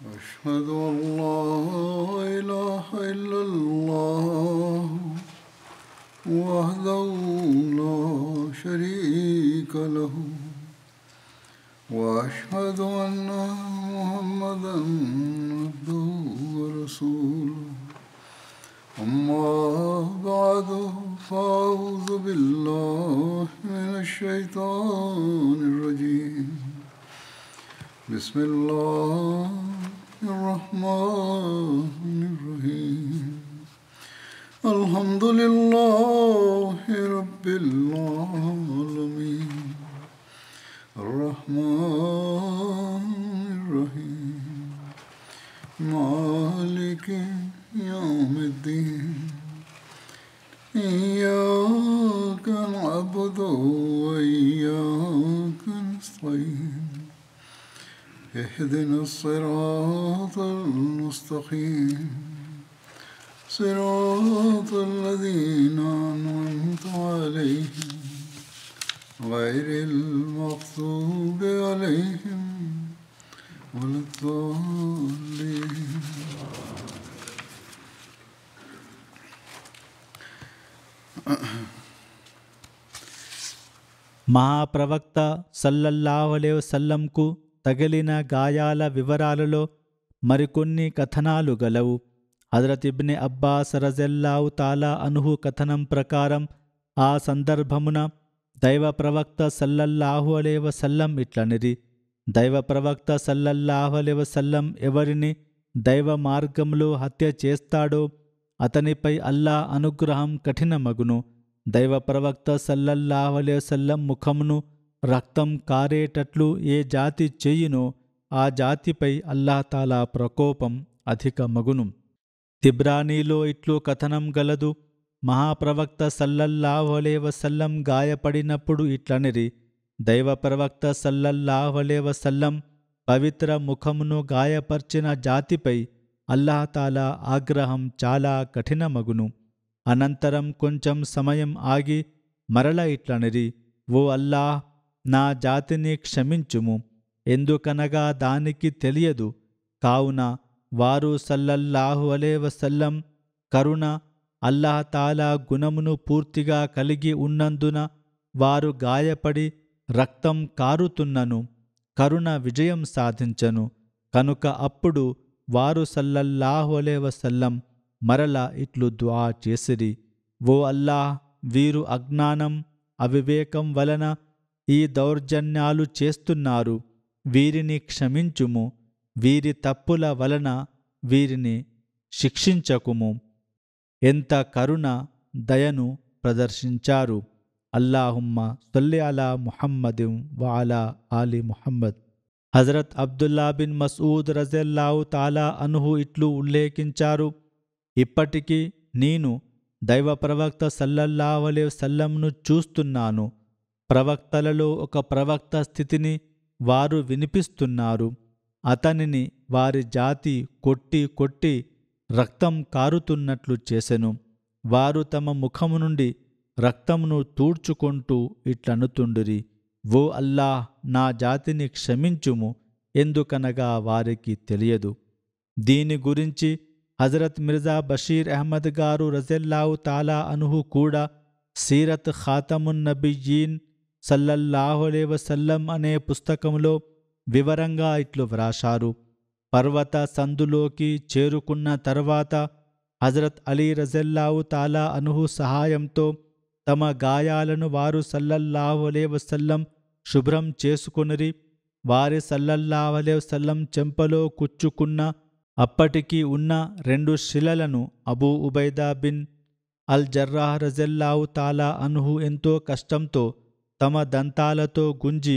أشهد أن لا إله إلا الله وحده لا شريك له وأشهد أن محمدا عبده ورسوله أما بعد فأعوذ بالله من الشيطان الرجيم بسم الله الرحمن الرحيم الحمد لله رب العالمين الرحمن الرحيم مالك يوم الدين إياك نعبد وإياك نستعين اهدنا الصراط المستقيم صراط الذين أنعمت عليهم غير المغضوب عليهم ولا الضالين. మహాప్రవక్త సల్లల్లాహు అలైహి వసల్లంకు తగిలిన గాయాల వివరాలలో మరికొన్ని కథనాలు గలవు. హజరత్ ఇబ్నె అబ్బాస్ రజల్లాహు తాలా అన్హు కథనం ప్రకారం ఆ సందర్భమున దైవ ప్రవక్త సల్లల్లాహు అలైహి వసల్లం ఇట్లనిది: దైవ ప్రవక్త సల్లల్లాహు అలైహి వసల్లం ఎవరిని దైవ మార్గంలో హత్య చేస్తాడో అతనిపై అల్లాహ్ అనుగ్రహం కఠినమగును. దైవ ప్రవక్త సల్లల్లాహు అలైహి వసల్లం ముఖమును రక్తం కారేటట్లు ఏ జాతి చెయ్యునో ఆ జాతిపై అల్లాహ్ తాలా ప్రకోపం అధికమగును. తిబ్రానీలో ఇట్లు కథనం గలదు: మహాప్రవక్త సల్లల్లాహు అలైహి వసల్లం గాయపడినప్పుడు ఇట్లనిరి: దైవ ప్రవక్త సల్లల్లాహు అలైహి వసల్లం పవిత్ర ముఖమును గాయపర్చిన జాతిపై అల్లాహ్ తాలా ఆగ్రహం చాలా కఠినమగును. అనంతరం కొంచెం సమయం ఆగి మరల ఇట్లనిరి: ఓ అల్లాహ్, నా జాతిని క్షమించుము, ఎందుకనగా దానికి తెలియదు. కావున వారు సల్లల్లాహు అలైహి వసల్లం కరుణ, అల్లాహ్ తాలా గుణమును పూర్తిగా కలిగి ఉన్నందున వారు గాయపడి రక్తం కారుతున్నను కరుణ విజయం సాధించను. కనుక అప్పుడు వారు సల్లల్లాహు అలైహి వసల్లం మరల ఇట్లు దుఆ చేసిరి: ఓ అల్లాహ్, వీరు అజ్ఞానం, అవివేకం వలన ఈ దౌర్జన్యాలు చేస్తున్నారు, వీరిని క్షమించుము, వీరి తప్పుల వలన వీరిని శిక్షించకుము. ఎంత కరుణ, దయను ప్రదర్శించారు. అల్లాహుమ్మ సొల్లి అలా ముహమ్మదిం వఅలా ఆలి ముహమ్మద్. హజరత్ అబ్దుల్లా బిన్ మస్ఊద్ రజల్లాహు తాలా అన్హు ఇట్లు ఉల్లేఖించారు: ఇప్పటికీ నేను దైవ ప్రవక్త సల్లల్లాహు అలైహి వసల్లంను చూస్తున్నాను. ప్రవక్తలలో ఒక ప్రవక్త స్థితిని వారు వినిపిస్తున్నారు. అతనిని వారి జాతి కొట్టి కొట్టి రక్తం కారుతున్నట్లు చేసెను. వారు తమ ముఖము నుండి రక్తమును తూడ్చుకొంటూ ఇట్లనుతుండిరి: ఓ అల్లాహ్, నా జాతిని క్షమించుము, ఎందుకనగా వారికి తెలియదు. దీని గురించి హజరత్ మిర్జా బషీర్ అహ్మద్ గారు రజల్లాహు తాలా అన్హు కూడా సీరత్ ఖాతమున్ నబియ్యీన్ సల్లల్లాహు అలైహి వసల్లం అనే పుస్తకంలో వివరంగా ఇట్లు వ్రాశారు: పర్వత సందులోకి చేరుకున్న తర్వాత హజరత్ అలీ రజల్లాహు తాలా అన్హు సహాయంతో తమ గాయాలను వారు సల్లల్లాహు అలైహి వసల్లం శుభ్రం చేసుకొనిరి. వారి సల్లల్లాహు అలైహి వసల్లం చెంపలో కుచ్చుకున్న అప్పటికి ఉన్న 2 శిలలను అబూ ఉబైదా బిన్ అల్ జర్రాహ్ రజల్లాహు తాలా అన్హు ఎంతో కష్టంతో తమ దంతాలతో గుంజి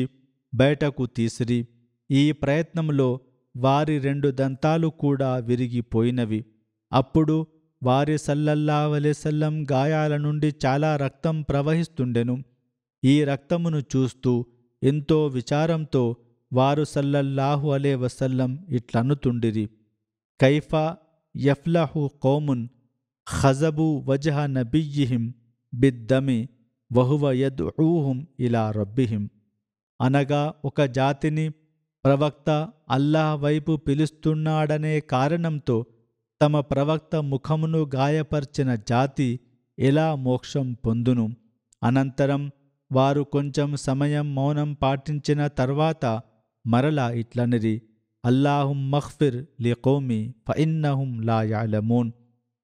బయటకు తీసిరి. ఈ ప్రయత్నంలో వారి 2 దంతాలు కూడా విరిగిపోయినవి. అప్పుడు వారి సల్లల్లాహు అలైహి వసల్లం గాయాల నుండి చాలా రక్తం ప్రవహిస్తుండెను. ఈ రక్తమును చూస్తూ ఎంతో విచారంతో వారు సల్లల్లాహు అలైహి వసల్లం ఇట్లనుతుండిరి: కైఫా యఫ్లహు కౌమున్ ఖజబు వజ్హ నబియ్యిహిం బిద్దమి వహువ యద్ఊహుం ఇలా రబ్బిహిం. అనగా ఒక జాతిని ప్రవక్త అల్లాహ్ వైపు పిలుస్తున్నాడనే కారణంతో తమ ప్రవక్త ముఖమును గాయపర్చిన జాతి ఎలా మోక్షం పొందును? అనంతరం వారు కొంచెం సమయం మౌనం పాటించిన తర్వాత మరలా ఇట్లనిరి, అల్లాహుమ్మగ్ఫిర్ లికౌమి ఫఇన్నహుం లా యఅలమూన్.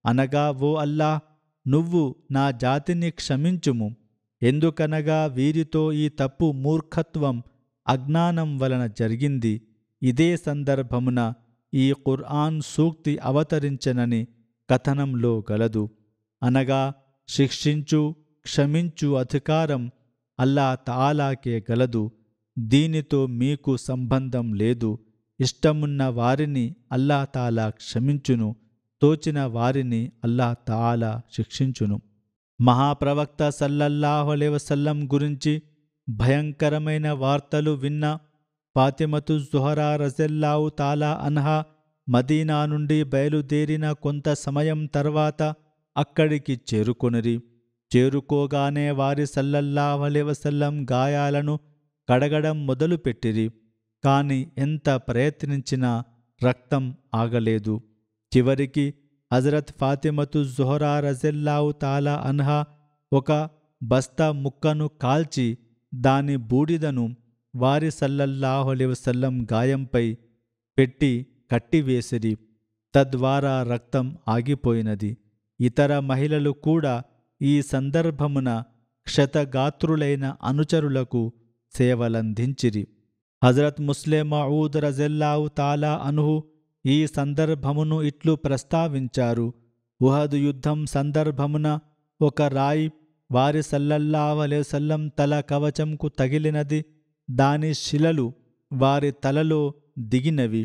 అనగా, ఓ అల్లాహ్, నువ్వు నా జాతిని క్షమించుము, ఎందుకనగా వీరితో ఈ తప్పు మూర్ఖత్వం అజ్ఞానం వలన జరిగింది. ఇదే సందర్భమున ఈ ఖుర్ఆన్ సూక్తి అవతరించనని కథనంలో గలదు. అనగా, శిక్షించు క్షమించు అధికారం అల్లాహ్ తఆలాకే గలదు. దీనితో మీకు సంబంధం లేదు. ఇష్టమున్న వారిని అల్లాహ్ తఆలా క్షమించును, తోచిన వారిని అల్లాహ్ తఆలా శిక్షించును. మహాప్రవక్త సల్లల్లాహు అలైహి వసల్లం గురించి భయంకరమైన వార్తలు విన్న ఫాతిమతు జుహరా రజల్లాహు తాలా అన్హా మదీనా నుండి బయలుదేరిన కొంత సమయం తర్వాత అక్కడికి చేరుకొనిరి. చేరుకోగానే వారి సల్లల్లాహు అలైహి వసల్లం గాయాలను కడగడం మొదలుపెట్టిరి. కాని ఎంత ప్రయత్నించినా రక్తం ఆగలేదు. చివరికి హజరత్ ఫాతిమతు జుహరా రజల్లాహు తాలా అన్హా ఒక బస్తా ముక్కను కాల్చి దాని బూడిదను వారి సల్లల్లాహు అలైహి వసల్లం గాయంపై పెట్టి కట్టివేసిరి. తద్వారా రక్తం ఆగిపోయినది. ఇతర మహిళలు కూడా ఈ సందర్భమున క్షతగాత్రులైన అనుచరులకు సేవలందించిరి. హజరత్ ముస్లిం మౌద్ రజల్లాహు తాలా అన్హు ఈ సందర్భమును ఇట్లు ప్రస్తావించారు. ఉహద్ యుద్ధం సందర్భమున ఒక రాయి వారి సల్లల్లాహు అలైహి వసల్లం తల కవచంకు తగిలినది. దాని శిలలు వారి తలలో దిగినవి.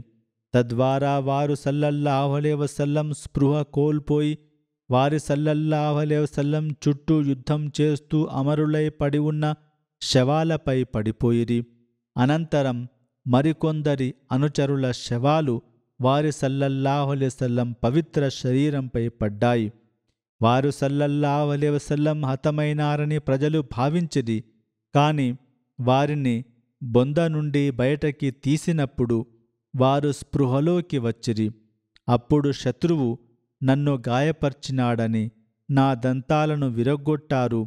తద్వారా వారు సల్లల్లాహు అలైహి వసల్లం స్పృహ కోల్పోయి వారి సల్లల్లాహు అలైహి వసల్లం చుట్టూ యుద్ధం చేస్తూ అమరులై పడి ఉన్న శవాలపై పడిపోయిరి. అనంతరం మరికొందరి అనుచరుల శవాలు వారి సల్లల్లాహు అలైహి వసల్లం పవిత్ర శరీరంపై పడ్డాయి. వారు సల్లల్లాహు అలైహి వసల్లం హతమైనారని ప్రజలు భావించిరి. కాని వారిని బొంద నుండి బయటకి తీసినప్పుడు వారు స్పృహలోకి వచ్చిరి. అప్పుడు శత్రువు నన్ను గాయపర్చినాడని, నా దంతాలను విరగ్గొట్టారు,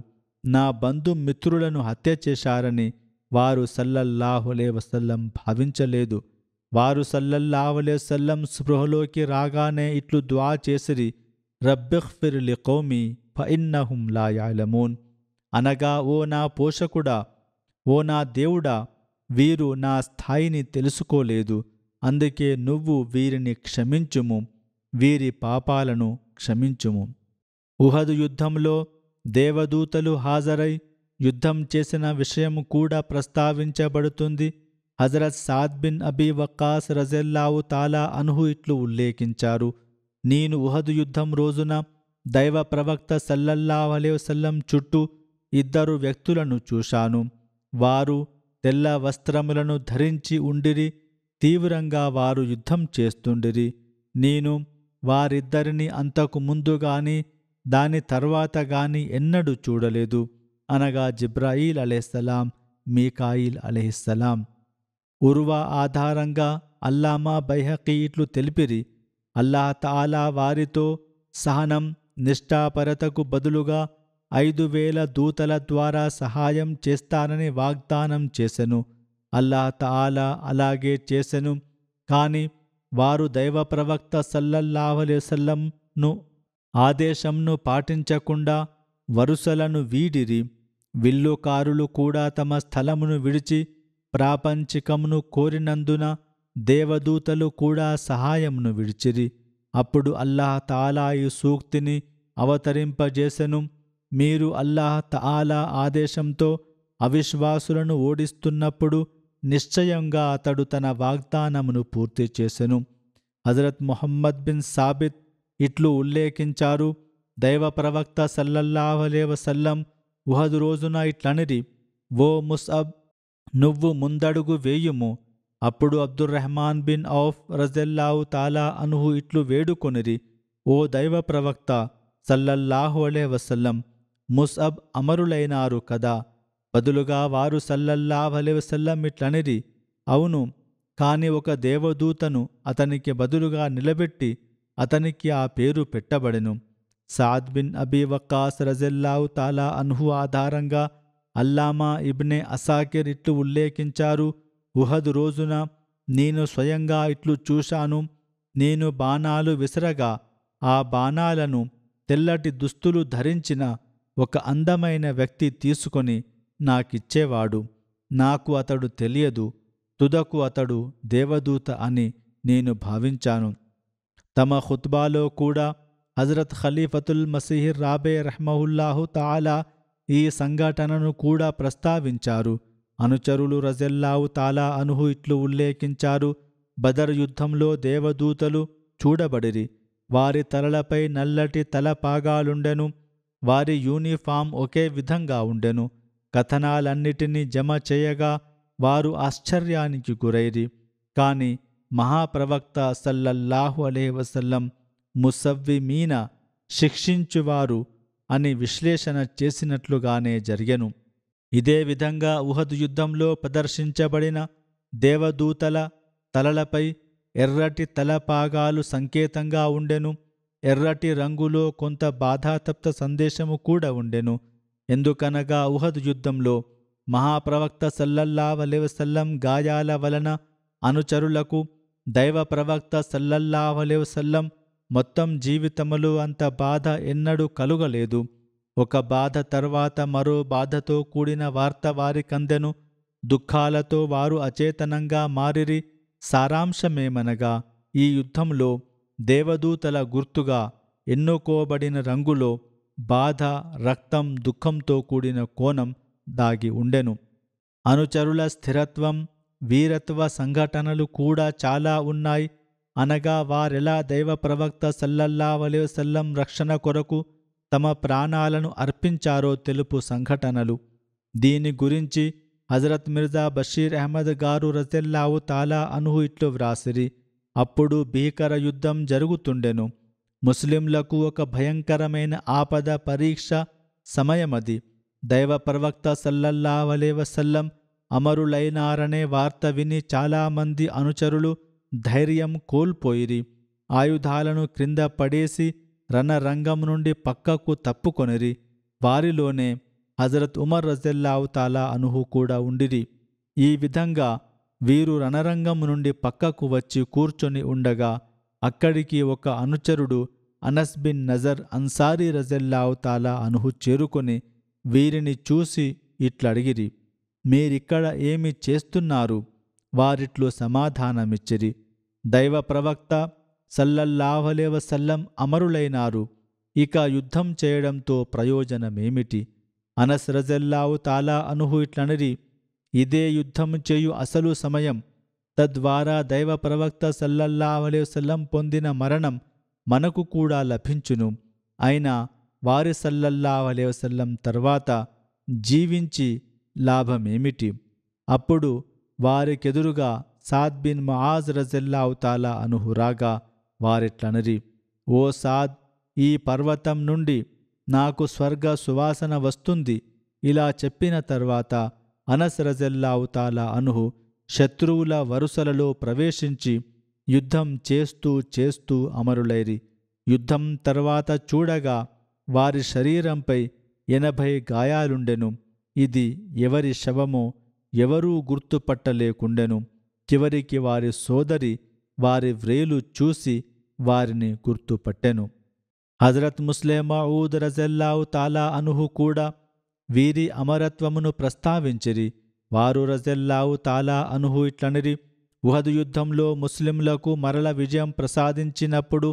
నా బంధుమిత్రులను హత్య చేశారని వారు సల్లల్లాహు అలైహి వసల్లం భావించలేదు. వారు సల్లల్లాహు అలైహి వసల్లం స్పృహలోకి రాగానే ఇట్లు దుఆ చేసిరి, రబ్బిగ్ఫిర్ లికౌమి ఫఇన్నహుం లా యఅలమూన్. అనగా, ఓ నా పోషకుడా, ఓ నా దేవుడా, వీరు నా స్థాయిని తెలుసుకోలేదు. అందుకే నువ్వు వీరిని క్షమించుము, వీరి పాపాలను క్షమించుము. ఉహద్ యుద్ధంలో దేవదూతలు హాజరై యుద్ధం చేసిన విషయం కూడా ప్రస్తావించబడుతుంది. హజరత్ సాద్ బిన్ అబీ వక్కాస్ రజల్లాహు తాలా అన్హు ఇట్లు ఉల్లేఖించారు, నేను ఉహద్ యుద్ధం రోజున దైవ ప్రవక్త సల్లల్లాహు అలైహి వసల్లం చుట్టూ 2 వ్యక్తులను చూశాను. వారు తెల్ల వస్త్రములను ధరించి ఉండిరి. తీవ్రంగా వారు యుద్ధం చేస్తుండిరి. నేను వారిద్దరిని అంతకు ముందు గాని దాని తర్వాత గాని ఎన్నడూ చూడలేదు. అనగా జిబ్రాయీల్ అలైహిస్సలాం, మీకాయిల్ అలైహిస్సలాం. ఉర్వా ఆధారంగా అల్లామా బైహకీ ఇట్లు తెలిపిరి, అల్లాహ్ తఆలా వారితో సహనం, నిష్ఠాపరతకు బదులుగా 5000 దూతల ద్వారా సహాయం చేస్తానని వాగ్దానం చేసెను. అల్లాహ్ తఆలా అలాగే చేసెను. కాని వారు దైవ ప్రవక్త సల్లల్లాహు అలైహి వసల్లంను ఆదేశంను పాటించకుండా వరుసలను వీడిరి. విల్లుకారులు కూడా తమ స్థలమును విడిచి ప్రాపంచికమును కోరినందున దేవదూతలు కూడా సహాయమును విడిచిరి. అప్పుడు అల్లాహ్ తఆలా ఈ సూక్తిని అవతరింపజేసెను, మీరు అల్లాహ్ తఆలా ఆదేశంతో అవిశ్వాసులను ఓడిస్తున్నప్పుడు నిశ్చయంగా అతడు తన వాగ్దానమును పూర్తి చేసెను. హజరత్ ముహమ్మద్ బిన్ సాబిత్ ఇట్లు ఉల్లేఖించారు, దైవ ప్రవక్త సల్లల్లాహు అలైహి వసల్లం ఉహద్ రోజున ఇట్లనిరి, ఓ ముస్అబ్, నువ్వు ముందడుగు వేయుము. అప్పుడు అబ్దుర్రహ్మాన్ బిన్ ఔఫ్ రజల్లాహు తాలా అన్హు ఇట్లు వేడుకొనిరి, ఓ దైవ ప్రవక్త సల్లల్లాహు అలైహి వసల్లం, ముస్అబ్ అమరులైనారు కదా. బదులుగా వారు సల్లల్లాహు అలైహి వసల్లం ఇట్లనిరి, అవును, కాని ఒక దేవదూతను అతనికి బదులుగా నిలబెట్టి అతనికి ఆ పేరు పెట్టబడెను. సాద్ బిన్ అబీ వక్కాస్ రజల్లాహు తాలా అన్హు ఆధారంగా అల్లామా ఇబ్నే అసాకిర్ ఇట్లు ఉల్లేఖించారు: ఉహద్ రోజున నేను స్వయంగా ఇట్లు చూశాను. నేను బాణాలు విసరగా ఆ బాణాలను తెల్లటి దుస్తులు ధరించిన ఒక అందమైన వ్యక్తి తీసుకొని నాకిచ్చేవాడు. నాకు అతడు తెలియదు. తుదకు అతడు దేవదూత అని నేను భావించాను. తమ ఖుత్బాలో కూడా హజరత్ ఖలీఫతుల్ మసీహ్ రాబే రహ్మహుల్లాహు తాలా ఈ సంఘటనను కూడా ప్రస్తావించారు. అనుచరులు రజల్లాహు తాలా అన్హు ఇట్లు ఉల్లేఖించారు: బదర్ యుద్ధంలో దేవదూతలు చూడబడిరి. వారి తలలపై నల్లటి తలపాగాలుండెను. వారి యూనిఫామ్ ఒకే విధంగా ఉండెను. కథనాలన్నిటినీ జమ చేయగా వారు ఆశ్చర్యానికి గురైరి. కాని మహాప్రవక్త సల్లల్లాహు అలైహి వసల్లం ముసవ్విమీన శిక్షించువారు అని విశ్లేషణ చేసినట్లుగానే జరిగెను. ఇదే విధంగా ఉహద్ యుద్ధంలో ప్రదర్శించబడిన దేవదూతల తలలపై ఎర్రటి తలపాగాలు సంకేతంగా ఉండెను. ఎర్రటి రంగులో కొంత బాధాతప్త సందేశము కూడా ఉండెను. ఎందుకనగా ఉహద్ యుద్ధంలో మహాప్రవక్త సల్లల్లాహు అలైహి వసల్లం గాయాల వలన అనుచరులకు దైవ ప్రవక్త సల్లల్లాహు అలైహి వసల్లం మొత్తం జీవితములో అంత బాధ ఎన్నడూ కలుగలేదు. ఒక బాధ తర్వాత మరో బాధతో కూడిన వార్త వారికందెను. దుఃఖాలతో వారు అచేతనంగా మారిరి. సారాంశమేమనగా ఈ యుద్ధంలో దేవదూతల గుర్తుగా ఎన్నుకోబడిన రంగులో బాధ, రక్తం, దుఃఖంతో కూడిన కోణం దాగి ఉండెను. అనుచరుల స్థిరత్వం, వీరత్వ సంఘటనలు కూడా చాలా ఉన్నాయి. అనగా వారెలా దైవ ప్రవక్త సల్లల్లాహు అలైహి వసల్లం రక్షణ కొరకు తమ ప్రాణాలను అర్పించారో తెలుపు సంఘటనలు. దీని గురించి హజరత్ మిర్జా బషీర్ అహ్మద్ గారు రజల్లాహు తాలా అన్హు ఇట్లు వ్రాసిరి: అప్పుడు భీకర యుద్ధం జరుగుతుండెను. ముస్లింలకు ఒక భయంకరమైన ఆపద పరీక్ష సమయమది. దైవ ప్రవక్త సల్లల్లాహు అలైహి వసల్లం అమరులైనారనే వార్త విని చాలామంది అనుచరులు ధైర్యం కోల్పోయిరి. ఆయుధాలను క్రింద పడేసి రణరంగం నుండి పక్కకు తప్పుకొనిరి. వారిలోనే హజరత్ ఉమర్ రజల్లాహు తాలా అన్హు కూడా ఉండిరి. ఈ విధంగా వీరు రణరంగం నుండి పక్కకు వచ్చి కూర్చొని ఉండగా అక్కడికి ఒక అనుచరుడు అనస్ బిన్ నజర్ అన్సారీ రజల్లాహు తాలా అన్హు చేరుకొని వీరిని చూసి ఇట్లడిగిరి: మీరిక్కడ ఏమి చేస్తున్నారు? వారిట్లు సమాధానమిచ్చిరి: దైవ ప్రవక్త సల్లల్లాహు అలైహి వసల్లం అమరులైనారు. ఇక యుద్ధం చేయడంతో ప్రయోజనమేమిటి? అనస్ రజల్లాహు తాలా అన్హు ఇట్లనిరి: ఇదే యుద్ధం చేయు అసలు సమయం. తద్వారా దైవ ప్రవక్త సల్లల్లాహు అలైహి వసల్లం పొందిన మరణం మనకు కూడా లభించును. అయినా వారి సల్లల్లాహు అలైహి వసల్లం తర్వాత జీవించి లాభమేమిటి? అప్పుడు వారికెదురుగా సాద్ బిన్ ముఆజ్ రజల్లాహు తాలా అన్హు రాగా వారిట్లనిరి: ఓ సాద్, ఈ పర్వతం నుండి నాకు స్వర్గ సువాసన వస్తుంది. ఇలా చెప్పిన తర్వాత అనస్ రజల్లాహు తాలా అన్హు శత్రువుల వరుసలలో ప్రవేశించి యుద్ధం చేస్తూ చేస్తూ అమరులైరి. యుద్ధం తర్వాత చూడగా వారి శరీరంపై 80 గాయాలుండెను. ఇది ఎవరి శవమో ఎవరూ గుర్తుపట్టలేకుండెను. చివరికి వారి సోదరి వారి వ్రేలు చూసి వారిని గుర్తుపట్టెను. హజరత్ ముస్లిం మౌద్ రజల్లాహు తాలా అన్హు కూడా వీరి అమరత్వమును ప్రస్తావించిరి. వారు రజల్లాహు తాలా అన్హు ఇట్లనిరి: ఉహద్ యుద్ధంలో ముస్లింలకు మరల విజయం ప్రసాదించినప్పుడు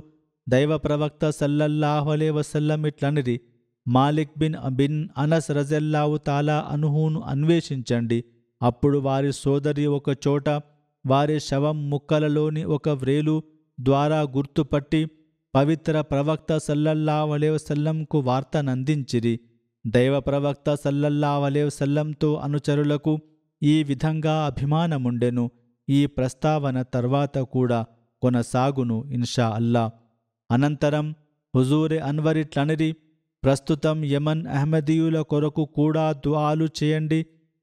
దైవ ప్రవక్త సల్లల్లాహు అలైహి వసల్లం ఇట్లనిరి: మాలిక్ బిన్ అనస్ రజల్లాహు తాలా అన్హును అన్వేషించండి. అప్పుడు వారి సోదరి ఒక చోట వారి శవం ముక్కలలోని ఒక వ్రేలు ద్వారా గుర్తుపట్టి పవిత్ర ప్రవక్త సల్లల్లాహు అలైహి వసల్లంకు వార్తనందించిరి. దైవ ప్రవక్త సల్లల్లాహు అలైహి వసల్లంతో అనుచరులకు ఈ విధంగా అభిమానముండెను. ఈ ప్రస్తావన తర్వాత కూడా కొనసాగును ఇన్షా అల్లా. అనంతరం హుజూరే అన్వరిట్లనిరి: ప్రస్తుతం యమన్ అహ్మదీయుల కొరకు కూడా దుఆలు చేయండి.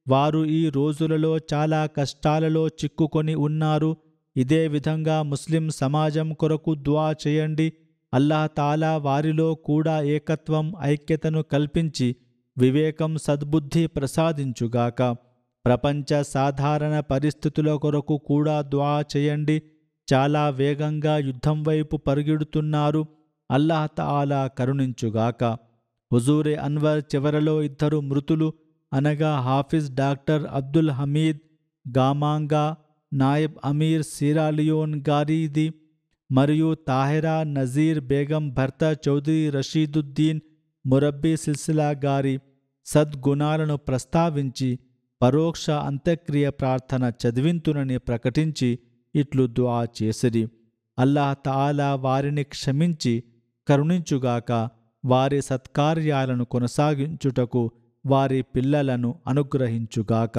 వారు ఈ రోజులలో చాలా కష్టాలలో చిక్కుకొని ఉన్నారు. ఇదే విధంగా ముస్లిం సమాజం కొరకు దుఆ చేయండి. అల్లాహ్ తాలా వారిలో కూడా ఏకత్వం, ఐక్యతను కల్పించి వివేకం, సద్బుద్ధి ప్రసాదించుగాక. ప్రపంచ సాధారణ పరిస్థితుల కొరకు కూడా దుఆ చేయండి. చాలా వేగంగా యుద్ధం వైపు పరుగెడుతున్నారు. అల్లాహ్ తాలా కరుణించుగాక. హుజూరే అన్వర్ చివరలో 2 మృతులు అనగా హాఫిజ్ డాక్టర్ అబ్దుల్ హమీద్ గామాంగా, నాయబ్ అమీర్ సిరాలియోన్ గారిది మరియు తాహిరా నజీర్ బేగం భర్త చౌదరి రషీదుద్దీన్ మురబ్బీ సిల్సిలా గారి సద్గుణాలను ప్రస్తావించి పరోక్ష అంత్యక్రియ ప్రార్థన చదివింతునని ప్రకటించి ఇట్లు దుఆ చేసిరి. అల్లాహ్ తాలా వారిని క్షమించి కరుణించుగాక. వారి సత్కార్యాలను కొనసాగించుటకు వారి పిల్లలను అనుగ్రహించుగాక.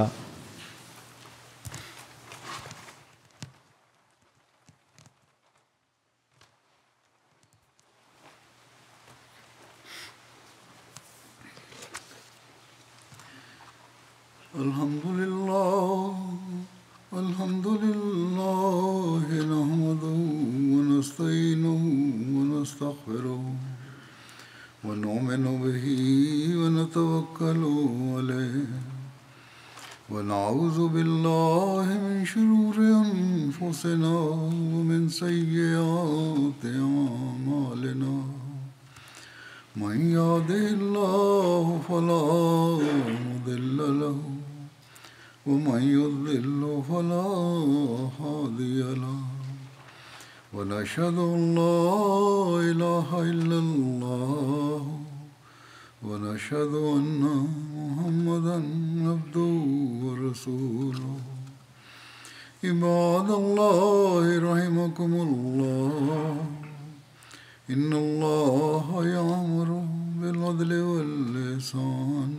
అల్హమ్దులిల్లాహి నహ్మదుహు వ నస్తঈనుహు వ నస్తగ్ఫిరుహు వ ను'మిను బిహి వ నతవక్కలు అలైహి వ నఅూజు బిల్లాహి మిన్ శురూరి అన్ఫుసినా వ మిన్ సయ్యిఆతి అమాలినా. మన్ యహ్దిహిల్లాహు ఫలా ముదిల్ల లహు ومن يضلل فلا هادي له ونشهد أن لا إله إلا الله ونشهد أن محمدا عبده ورسوله. عباد الله رحمكم الله إن الله يأمر بالعدل والإحسان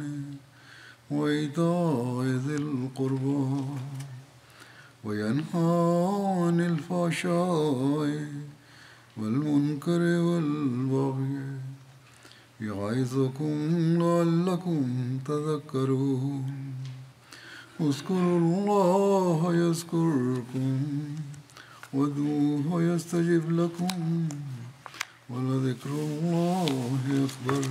وإيتاء ذي القربى وينهى عن الفحشاء والمنكر والبغي يعظكم لعلكم تذكرون. اذكروا الله يذكركم وادعوه يستجب لكم ولذكر الله أكبر.